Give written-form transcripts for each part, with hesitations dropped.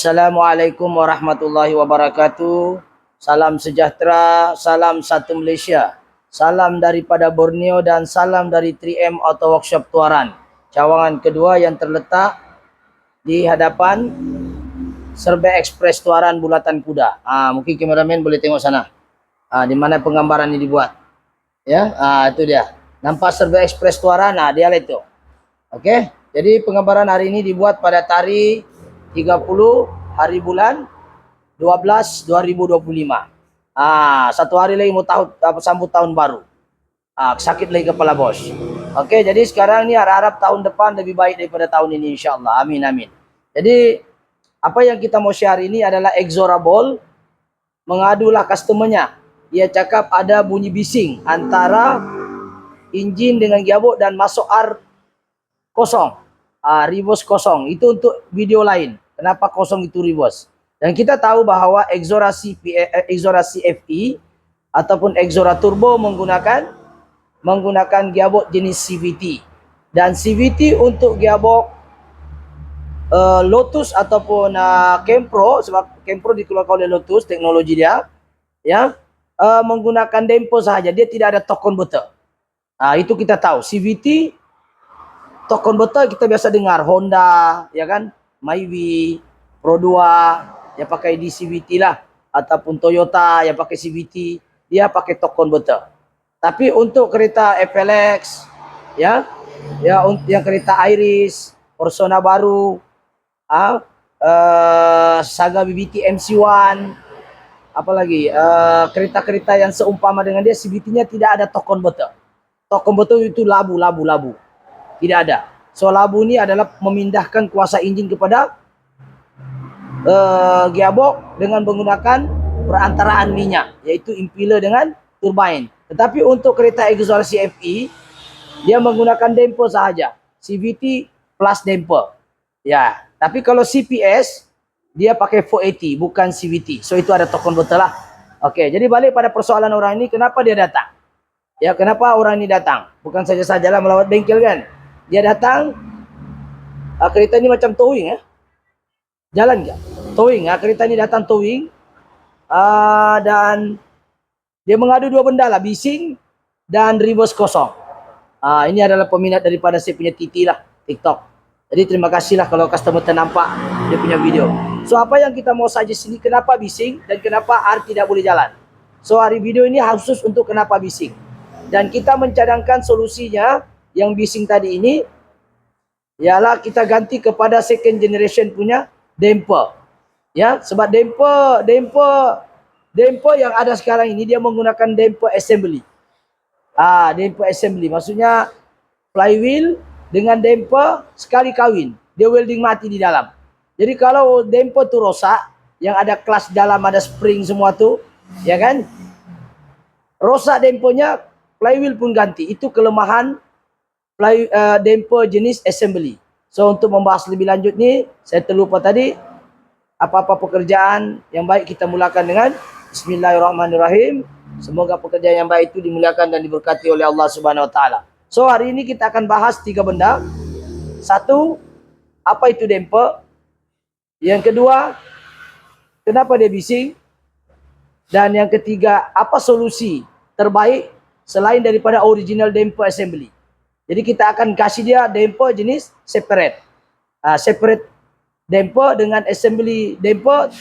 Assalamualaikum warahmatullahi wabarakatuh. Salam sejahtera, salam satu Malaysia. Salam daripada Borneo dan salam dari 3M Auto Workshop Tuaran. Cawangan kedua yang terletak di hadapan Serba Express Tuaran Bulatan Kuda. Mungkin kameramen boleh tengok sana. Di mana penggambaran ini dibuat. Ya, itu dia. Nampak Serba Express Tuaran? Dia lah itu. Okey. Jadi penggambaran hari ini dibuat pada tarikh 30 hari bulan 12 2025. Satu hari lagi mau sambut tahun baru. Sakit lagi kepala bos. Okey, jadi sekarang ni harap tahun depan lebih baik daripada tahun ini insya-Allah. Amin amin. Jadi apa yang kita mau share ini adalah Exorable mengadulah customernya. Dia cakap ada bunyi bising antara enjin dengan gearbox dan masuk R kosong. Reverse kosong. Itu untuk video lain. Kenapa kosong itu reverse? Dan kita tahu bahawa Exora FE ataupun Exora Turbo menggunakan gearbox jenis CVT. Dan CVT untuk gearbox Lotus ataupun Kempro, sebab Kempro dikeluarkan oleh Lotus teknologi dia, ya, menggunakan damper sahaja. Dia tidak ada torque converter. Itu kita tahu. CVT torque converter kita biasa dengar Honda, ya kan, Myvi, Pro 2, ya pakai di CVT lah, ataupun Toyota yang pakai CVT, dia pakai torque converter. Tapi untuk kereta FLX, ya yang kereta Iris, Persona baru, Saga BBT MC1, apalagi kereta-kereta yang seumpama dengan dia, CVT-nya tidak ada torque converter. Torque converter itu labu. Tidak ada. So labu ni adalah memindahkan kuasa enjin kepada gearbox dengan menggunakan perantaraan minyak, iaitu impeller dengan turbine. Tetapi untuk kereta Exora CFE, dia menggunakan damper sahaja. CVT plus damper. Ya, tapi kalau CPS dia pakai 480 bukan CVT. So itu ada torque converter lah. Okey, jadi balik pada persoalan orang ini, kenapa dia datang? Ya, kenapa orang ini datang? Bukan saja-sajalah melawat bengkel kan? Dia datang, kereta ni macam towing, jalan ke? Towing, kereta ni datang towing, dan dia mengadu dua benda lah, bising dan reverse kosong. Ini adalah peminat daripada saya punya TT lah, TikTok. Jadi terima kasihlah kalau customer ternampak dia punya video. So apa yang kita mau saja sini, kenapa bising dan kenapa R tidak boleh jalan. So hari video ini khusus untuk kenapa bising. Dan kita mencadangkan solusinya. Yang bising tadi ini ialah kita ganti kepada second generation punya damper. Ya, sebab damper yang ada sekarang ini dia menggunakan damper assembly. Damper assembly maksudnya flywheel dengan damper sekali kahwin. Dia welding mati di dalam. Jadi kalau damper tu rosak, yang ada kelas dalam, ada spring semua tu, ya kan? Rosak dampernya, flywheel pun ganti. Itu kelemahan damper jenis assembly. So untuk membahas lebih lanjut ni, saya terlupa tadi, apa-apa pekerjaan yang baik kita mulakan dengan Bismillahirrahmanirrahim. Semoga pekerjaan yang baik itu dimuliakan dan diberkati oleh Allah Subhanahu Wa Taala. So hari ini kita akan bahas 3 benda. Satu, apa itu damper? Yang kedua, kenapa dia bising? Dan yang ketiga, apa solusi terbaik selain daripada original damper assembly? Jadi kita akan kasih dia damper jenis separate. Separate damper dengan assembly damper.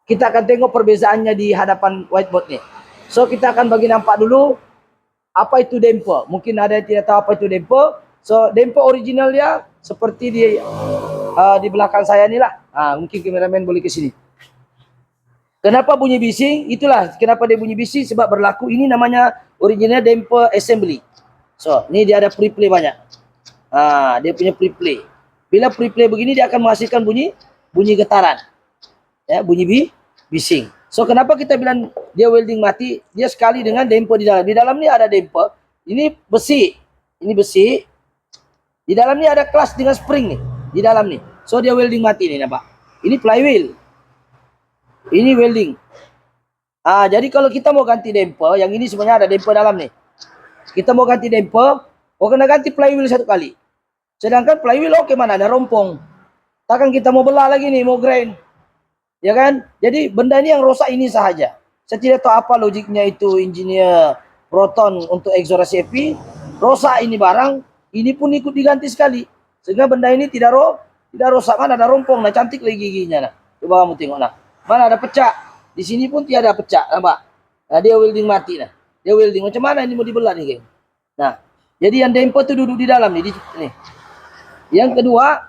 Kita akan tengok perbezaannya di hadapan whiteboard ni. So kita akan bagi nampak dulu apa itu damper. Mungkin ada yang tidak tahu apa itu damper. So damper original dia seperti di belakang saya ni lah. Mungkin kameramen boleh ke sini. Kenapa bunyi bising? Itulah kenapa dia bunyi bising, sebab berlaku ini namanya original damper assembly. So, ni dia ada preplay banyak. Dia punya preplay. Bila preplay begini dia akan menghasilkan bunyi getaran. Ya, bunyi bising. So, kenapa kita bilang dia welding mati? Dia sekali dengan damper di dalam. Di dalam ni ada damper. Ini besi. Ini besi. Di dalam ni ada kelas dengan spring ni. Di dalam ni. So, dia welding mati ni, nampak? Ini flywheel. Ini welding. Jadi kalau kita mau ganti damper, yang ini sebenarnya ada damper dalam ni. Kita mau ganti damper, kena ganti flywheel satu kali. Sedangkan flywheel mana ada rompong. Takkan kita mau belah lagi nih, mau grind. Ya kan? Jadi benda ini yang rosak ini sahaja. Saya tidak tahu apa logiknya itu engineer Proton untuk eksplorasi EPI. Rosak ini barang, ini pun ikut diganti sekali. Sehingga benda ini tidak rosak, kan ada rompong, nah cantik lagi giginya. Nah. Coba kamu tengok nah. Mana ada pecah. Di sini pun tiada pecah, nampak? Nah, dia welding mati nah. Dia welding. Macam mana ini mau dibelah nih, geng? Nah, jadi yang damper tu duduk di dalam nih. Nih. Yang kedua,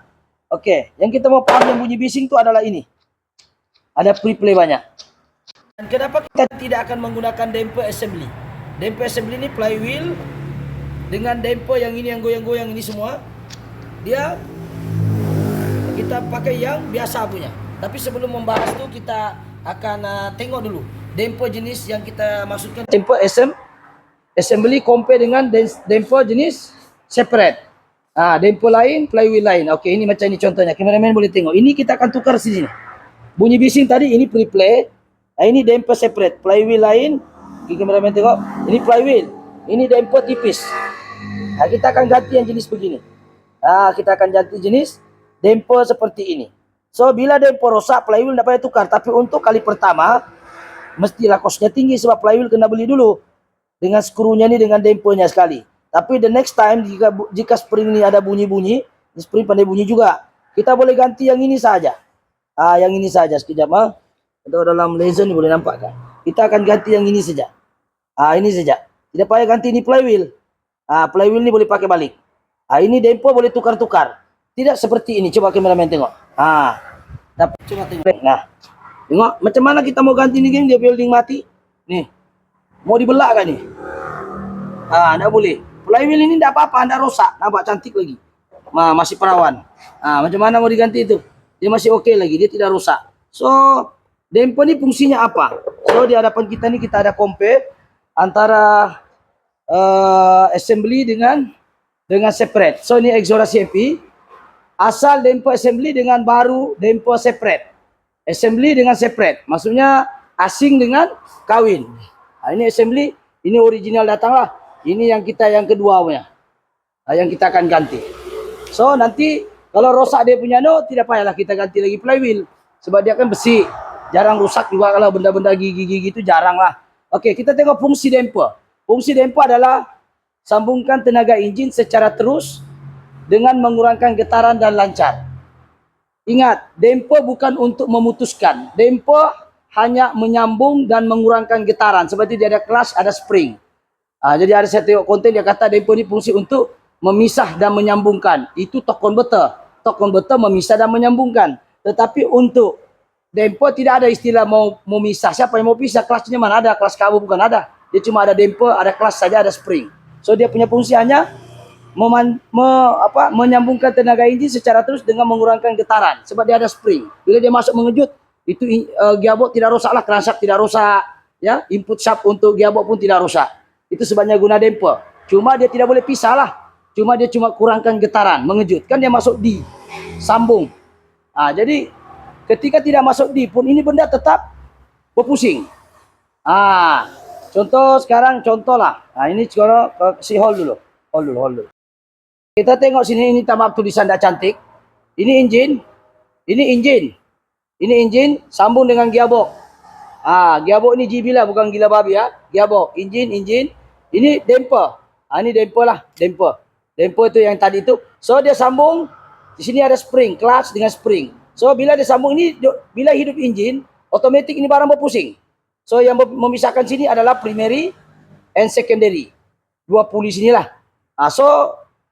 oke, yang kita mau paham yang bunyi bising itu adalah ini. Ada pre-play banyak. Dan kenapa kita tidak akan menggunakan damper assembly? Damper assembly ini flywheel dengan damper yang ini, yang goyang-goyang ini semua. Dia kita pakai yang biasa punya. Tapi sebelum membahas itu kita akan tengok dulu damper jenis yang kita maksudkan. Damper assembly compare dengan damper jenis separate. Damper lain, flywheel lain. Okey, ini macam ini contohnya. Kameraman boleh tengok. Ini kita akan tukar sini. Bunyi bising tadi ini pre-play. Ini damper separate. Flywheel lain. Kameraman tengok. Ini flywheel. Ini damper tipis. Kita akan ganti yang jenis begini. Kita akan ganti jenis damper seperti ini. So, bila damper rosak, flywheel tidak payah tukar. Tapi untuk kali pertama, mestilah kosnya tinggi sebab flywheel kena beli dulu. Dengan skrunya ini, dengan dampernya sekali. Tapi the next time, jika spring ini ada bunyi-bunyi, spring pandai bunyi juga. Kita boleh ganti yang ini saja. Yang ini saja sekejap. Atau dalam laser ni boleh nampak kan? Kita akan ganti yang ini saja. Ini saja. Tidak payah ganti ini flywheel. Flywheel ni boleh pakai balik. Ini damper boleh tukar-tukar. Tidak seperti ini. Coba kameraman tengok. Coba tengok. Nah, tengok macam mana kita mau ganti ni, geng. Dia welding mati. Nih. Mau dibelah kan ni? Tak boleh. Flywheel ini tidak apa-apa, tidak rosak. Nampak cantik lagi. Masih perawan. Macam mana mau diganti itu? Dia masih okey lagi, dia tidak rusak. So, damper ni fungsinya apa? So, di hadapan kita ni kita ada compare antara assembly dengan separate. So, ini eksplorasi EPI. Asal damper assembly dengan baru damper separate. Assembly dengan separate. Maksudnya asing dengan kawin. Ini assembly, ini original datanglah. Ini yang kita yang kedua punya. Yang kita akan ganti. So, nanti kalau rosak dia punya tidak payahlah kita ganti lagi flywheel. Sebab dia kan besi. Jarang rusak juga kalau benda-benda gigi-gigi itu jarang lah. Okey, kita tengok fungsi damper. Fungsi damper adalah sambungkan tenaga enjin secara terus dengan mengurangkan getaran dan lancar. Ingat, damper bukan untuk memutuskan. Damper hanya menyambung dan mengurangkan getaran. Seperti dia ada clutch, ada spring. Jadi ada saya tengok konten dia kata damper ini fungsi untuk memisah dan menyambungkan. Itu torque converter. Torque converter memisah dan menyambungkan. Tetapi untuk damper tidak ada istilah mau memisah. Siapa yang mau pisah? Clutchnya mana ada? Clutch kabel bukan ada. Dia cuma ada damper, ada clutch saja, ada spring. So dia punya fungsi hanya menyambungkan tenaga enjin secara terus dengan mengurangkan getaran. Sebab dia ada spring. Bila dia masuk mengejut, itu gearbox tidak rosak lah, crankshaft tidak rosak. Ya, input shaft untuk gearbox pun tidak rosak. Itu sebabnya guna damper. Cuma dia tidak boleh pisah lah. Cuma dia cuma kurangkan getaran, mengejut. Kan dia masuk di, sambung. Jadi ketika tidak masuk di pun ini benda tetap berpusing. Contoh sekarang, contohlah. Ini sekarang si hold dulu. Hold dulu. Kita tengok sini, ini tambah tulisan tak cantik. Ini engine. Ini engine sambung dengan gearbox. Gearbox ini GB lah, bukan gila babi ya. Gearbox, engine. Ini damper. Ini damper lah, damper. Damper itu yang tadi itu. So dia sambung. Di sini ada spring, clutch dengan spring. So bila dia sambung ini, bila hidup engine, otomatis ini barang berpusing. So yang memisahkan sini adalah primary and secondary. Dua puli sinilah. So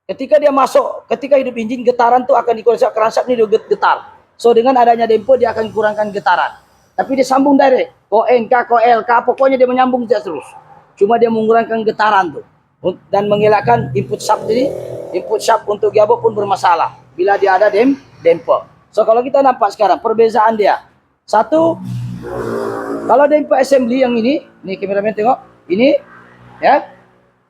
ketika dia masuk, ketika hidup engine, getaran tu akan dikurangi. Crankshaft ni dia getar. So dengan adanya damper dia akan kurangkan getaran. Tapi dia sambung direct. Koen kah, koel kah, pokoknya dia menyambung terus. Cuma dia mengurangkan getaran tu. Dan mengelakkan input shaft ini. Input shaft untuk gearbox pun bermasalah. Bila dia ada damper. So kalau kita nampak sekarang perbezaan dia. Satu, kalau damper assembly yang ini kameramen tengok. Ini, ya.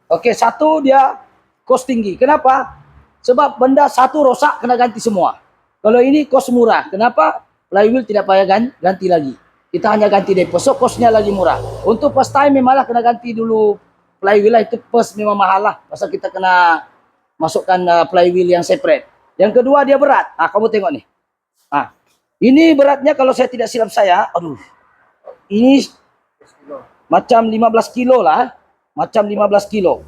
Okey, satu dia kos tinggi. Kenapa? Sebab benda satu rosak kena ganti semua. Kalau ini kos murah. Kenapa? Flywheel tidak payah ganti lagi. Kita hanya ganti damper. So kosnya lagi murah. Untuk first time memanglah kena ganti dulu flywheel lah. Itu first memang mahal lah. Pasal kita kena masukkan flywheel yang separate. Yang kedua dia berat. Kamu tengok ni. Ini beratnya kalau saya tidak silap saya, aduh, ini macam 15 kilo lah, macam 15 kilo.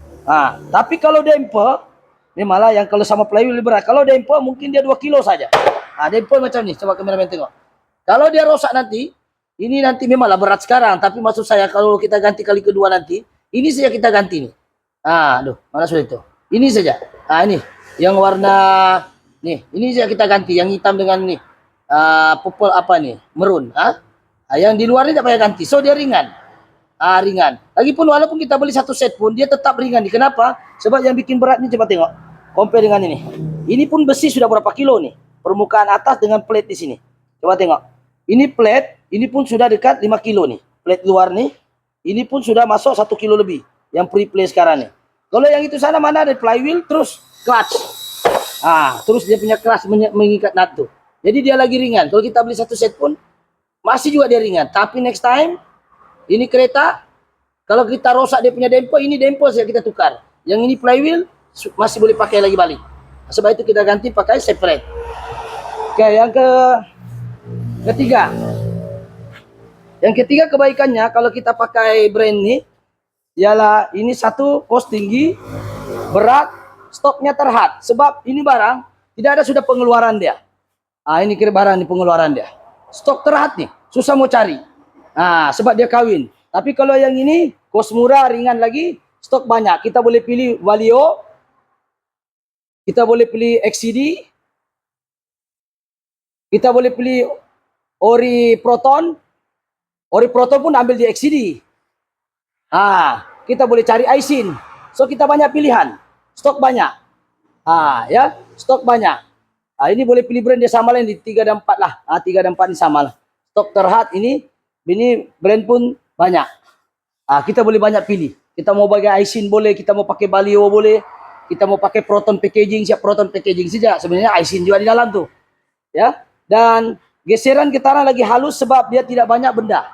Tapi kalau demper, ini malah yang kalau sama plywood lebih berat. Kalau demper mungkin dia 2 kilo saja. Demper macam ni, coba kameramen tengok. Kalau dia rosak nanti, ini nanti memanglah berat sekarang, tapi maksud saya kalau kita ganti kali kedua nanti, ini saja kita ganti nih. Aduh, mana sudah itu? Ini saja. Ini yang warna nih, ini saja kita ganti yang hitam dengan nih. Purple apa nih? Merun, yang di luar ini tak payah ganti. So dia ringan. Ringan. Lagipun walaupun kita beli satu set pun dia tetap ringan nih. Kenapa? Sebab yang bikin berat nih coba tengok. Compare dengan ini. Ini pun besi sudah berapa kilo nih? Permukaan atas dengan plate di sini. Coba tengok. Ini plate, ini pun sudah dekat 5 kilo nih. Plate luar nih. Ini pun sudah masuk 1 kilo lebih. Yang pre-play sekarang nih. Kalau yang itu sana mana ada flywheel terus clutch. Terus dia punya clutch mengikat nut tuh. Jadi dia lagi ringan. Kalau kita beli satu set pun masih juga dia ringan. Tapi next time ini kereta kalau kita rosak dia punya demper, ini demper saja kita tukar. Yang ini flywheel masih boleh pakai lagi balik. Sebab itu kita ganti pakai separate. Oke, yang ketiga. Yang ketiga kebaikannya kalau kita pakai brand ini ialah ini satu kos tinggi, berat, stoknya terhad. Sebab ini barang tidak ada sudah pengeluaran dia. Ini kira barang ini pengeluaran dia. Stok terhad nih, susah mau cari. Sebab dia kawin. Tapi kalau yang ini kos murah, ringan lagi, stok banyak. Kita boleh pilih Valio, kita boleh pilih XCD, kita boleh pilih Ori Proton. Ori Proton pun ambil di XCD. Kita boleh cari Aisin. So kita banyak pilihan. Stok banyak. Ya, stok banyak. Ini boleh pilih brand dia sama lain di 3 dan 4 lah. 3 dan 4 ini sama lah. Stok terhad ini brand pun banyak. Kita boleh banyak pilih. Kita mau pakai Aisin boleh, kita mau pakai Valio boleh, kita mau pakai Proton packaging, siap Proton packaging saja. Sebenarnya Aisin juga di dalam tuh. Ya. Dan geseran getaran lagi halus sebab dia tidak banyak benda.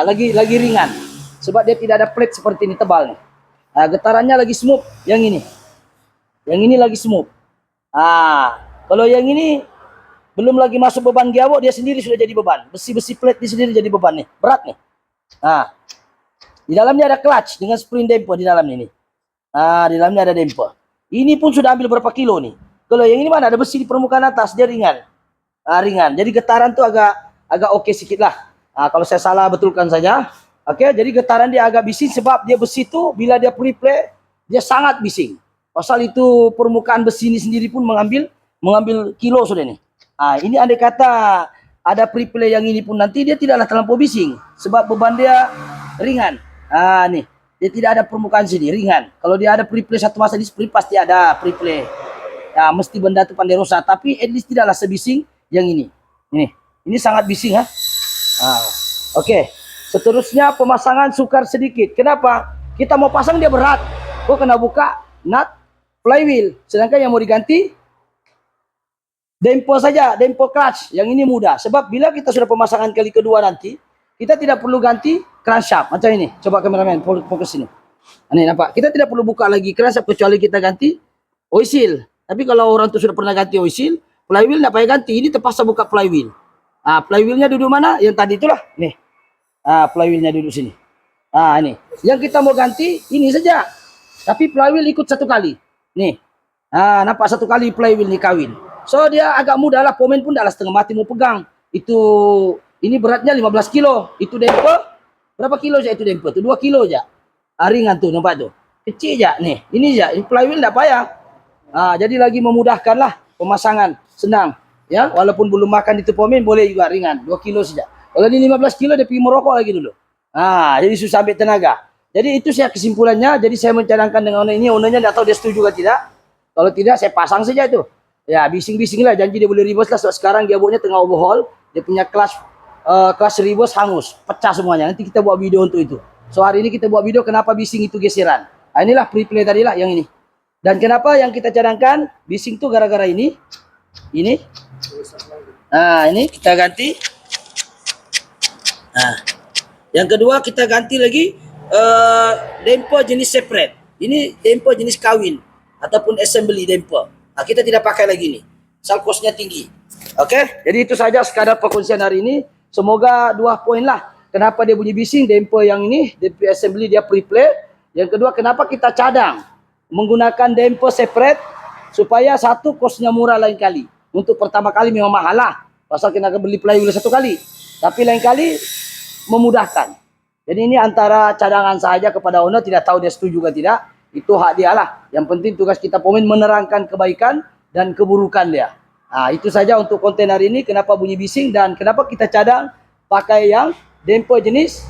Lagi ringan. Sebab dia tidak ada plate seperti ini tebal nih. Getarannya lagi smooth yang ini. Yang ini lagi smooth. Kalau yang ini belum lagi masuk beban gearbox, dia sendiri sudah jadi beban. Besi-besi plate dia sendiri jadi beban nih. Berat nih. Di dalamnya ada clutch dengan spring damper di dalam ini. Di dalamnya ada damper. Ini pun sudah ambil berapa kilo nih. Kalau yang ini mana ada besi di permukaan atas, dia ringan. Ringan. Jadi getaran tuh agak oke sedikit lah. Kalau saya salah betulkan saja. Oke, jadi getaran dia agak bising sebab dia besi tuh bila dia pre-play dia sangat bising. Pasal itu permukaan besi ini sendiri pun mengambil kilo sudah nih. Ini andai kata ada pre-play yang ini pun nanti dia tidaklah terlampau bising sebab beban dia ringan. Nih, dia tidak ada permukaan sini, ringan. Kalau dia ada pre-play satu masa di sprint pasti ada pre-play. Mesti benda itu pandai rosak, tapi at least tidaklah sebising yang ini. Ini sangat bising Oke. Seterusnya pemasangan sukar sedikit. Kenapa? Kita mau pasang dia berat. Kena buka nut flywheel. Sedangkan yang mau diganti damper saja, damper clutch. Yang ini mudah. Sebab bila kita sudah pemasangan kali kedua nanti, kita tidak perlu ganti crankshaft. Macam ini. Coba kameramen fokus sini. Ini nampak. Kita tidak perlu buka lagi crankshaft kecuali kita ganti oil seal. Tapi kalau orang tu sudah pernah ganti oil seal, flywheel tak payah ganti. Ini terpaksa buka flywheel. Flywheelnya duduk mana? Yang tadi itulah. Nih. Flywheelnya duduk sini. Ini. Yang kita mau ganti ini saja. Tapi flywheel ikut satu kali. Nih. Nampak satu kali flywheel ni kawin. So dia agak mudah lah. Pomen pun dah setengah mati mau pegang. Ini beratnya 15 kilo. Itu damper. Berapa kilo saja itu damper? Itu 2 kilo saja. Ringan tuh nampak tuh. Kecil saja. Nih. Ini saja. Ini flywheel tak payah. Jadi lagi memudahkan lah pemasangan. Senang. Ya. Walaupun belum makan itu pomen boleh juga ringan. 2 kilo saja. Kalau ini 15 kilo dia pergi merokok lagi dulu. Jadi susah ambil tenaga. Jadi itu saya kesimpulannya. Jadi saya mencadangkan dengan owner ini. Ownernya tidak tahu dia setuju atau tidak. Kalau tidak saya pasang saja itu. Ya bising-bising lah. Janji dia boleh reverse lah. So, sekarang gearboxnya tengah overhaul. Dia punya clutch reverse hangus. Pecah semuanya. Nanti kita buat video untuk itu. So hari ini kita buat video kenapa bising itu geseran. Inilah pre-play tadi lah yang ini. Dan kenapa yang kita cadangkan bising itu gara-gara ini. Ini. Ini kita ganti. Yang kedua kita ganti lagi damper jenis separate. Ini damper jenis kawin ataupun assembly damper. Kita tidak pakai lagi ni. Asal kosnya tinggi. Okey, jadi itu saja sekadar perkongsian hari ini. Semoga 2 poin lah. Kenapa dia bunyi bising, damper yang ini, damper assembly dia pre-play. Yang kedua, kenapa kita cadang menggunakan damper separate supaya satu kosnya murah lain kali. Untuk pertama kali memang mahal lah. Pasal kita akan beli flywheel 1 kali. Tapi lain kali memudahkan. Jadi ini antara cadangan saja kepada owner, tidak tahu dia setuju ke tidak. Itu hak dia lah. Yang penting tugas kita pemain menerangkan kebaikan dan keburukan dia. Nah, itu saja untuk konten hari ini. Kenapa bunyi bising dan kenapa kita cadang pakai yang damper jenis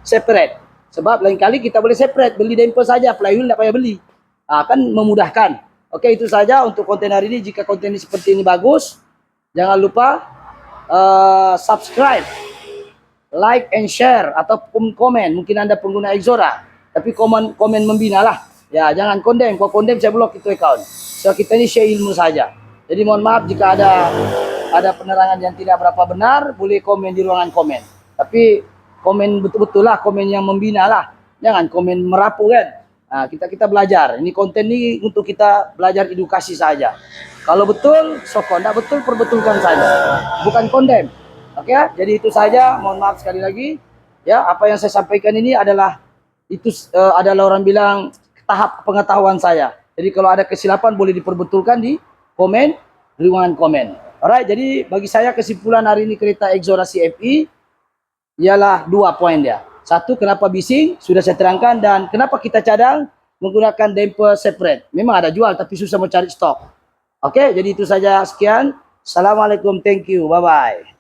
separate. Sebab lain kali kita boleh separate, beli damper saja, flywheel tak payah beli. Kan memudahkan. Okey, itu saja untuk konten hari ini. Jika konten ini seperti ini bagus, jangan lupa subscribe, like and share atau komen. Mungkin anda pengguna Exora, tapi komen membina lah. Ya, jangan condemn. Kalau condemn saya blok itu account. So kita ini share ilmu saja. Jadi mohon maaf jika ada penerangan yang tidak berapa benar, boleh komen di ruangan komen. Tapi komen betul-betul lah, komen yang membina lah. Jangan komen merapu kan. Nah, kita belajar. Ini konten ini untuk kita belajar edukasi saja. Kalau betul, sokong. Tidak betul, perbetulkan saja. Bukan condemn. Oke, jadi itu saja. Mohon maaf sekali lagi. Ya, apa yang saya sampaikan ini adalah adalah orang bilang tahap pengetahuan saya. Jadi kalau ada kesilapan boleh diperbetulkan di komen, ruangan komen. Alright, jadi bagi saya kesimpulan hari ini kereta Exora CFE ialah 2 poin dia. 1, kenapa bising, sudah saya terangkan, dan kenapa kita cadang menggunakan damper separate. Memang ada jual tapi susah mencari stok. Oke, jadi itu saja, sekian. Assalamualaikum, thank you, bye-bye.